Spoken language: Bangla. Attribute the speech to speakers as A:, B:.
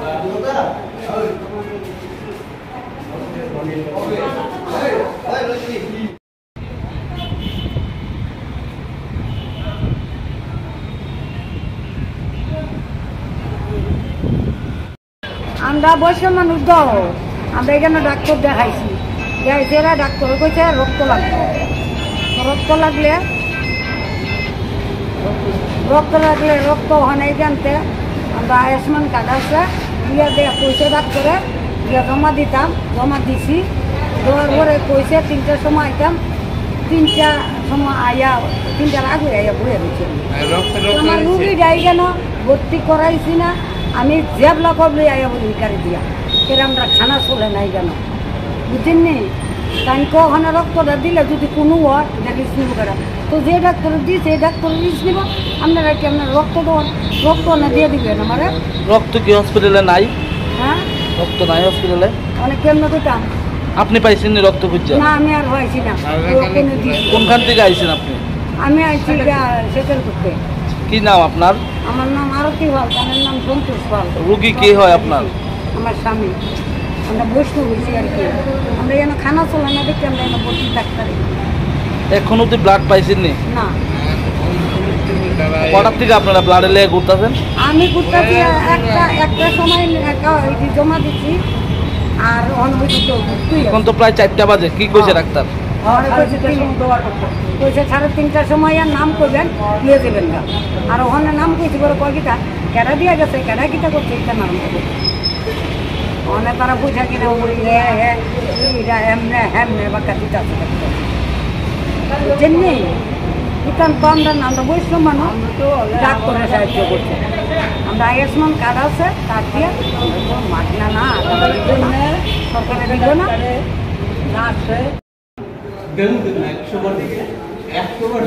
A: আমরা বয়সের মানুষ দাও, আমরা এখানে ডাক্তার দেখাইছি, দেখাইছি এরা ডাক্তার কইছে রক্ত লাগবে, রক্ত লাগলে রক্ত ওখানে জানতে আমরা আয়ুষ্মান কার্ড আছে দিয়ে দেয়া কইছে ডাক্তারে দিয়ে জমা দিতাম, জমা দিছি, দেওয়ার পরে কইছে 3টার সময় আইতাম, 3টার সময় আইয়া 3টার আগে আইয়া বয়ে দিচ্ছে। আমার রুগী যাই কেন ভর্তি করাইছি না, আমি জেবলা করলে আইয়া বলি গাড়ি দিয়া কেন আমরা খানা চলে নাই কেন বুঝছেন নি, তাই ওখানে রক্তটা দিলে যদি কোনো হয় এটা রিস্ক নিব কেন, তো যে ডাক্তার দিয়েছে এই ডাক্তার রিস্ক নিব, আপনারা কি আপনার রক্ত দেওয়ার রক্ত না দিয়ে দিবেন আমার
B: রক্ত কি হসপিটালে নাই?
A: হ্যাঁ
B: রক্ত নাই হসপিটালে,
A: অনেক কেমন কইতাম।
B: আপনি পাইছেন রক্ত খুঁজছেন?
A: না আমি আর পাইছি না।
B: কোনখান থেকে আইছেন আপনি?
A: আমি আইছি সেটেল করতে।
B: কি নাম আপনার?
A: আমার নাম আরতি পাল, তার নাম সন্তোষ পাল।
B: রুগী কে হয় আপনার?
A: আমার স্বামী। আমরা বৈষ্ণব হয়েছি আর কি, আমরা যেন খানা চলে না দেখি আমরা যেন ভর্তি ডাক্তারে।
B: এখনো তো ব্লাড পাইছেন নি?
A: না।
B: কটার থেকে আপনারা ব্লাডের লেগে ঘুরতেছেন?
A: আমি ঘুরতেছি একটা সময় জমা দিচ্ছি আর অনুভূতি
B: এখন তো প্রায় 4টা বাজে, কি কইছে ডাক্তার?
A: কইছে 3:30টার সময় আর নাম করবেন দিয়ে দেবেন না, আর ওখানে নাম কইছি বড় কয়টা কেডা দিয়ে গেছে, কেডা কিটা করছে এটা নাম করবে ওখানে তারা বুঝা কিনা এটা এমনে হেমনে বা কাটিটা বুঝছেননি। ইতান তো আমরা বৈষ্ণব মানুষ ডাক্তারের সাহায্য করছে, আমরা আয়ুষ্মান কার্ড আছে তার দিয়ে মাগনা না সরকারে দিব না আছে।
C: দেখুন 100 বার 100 বার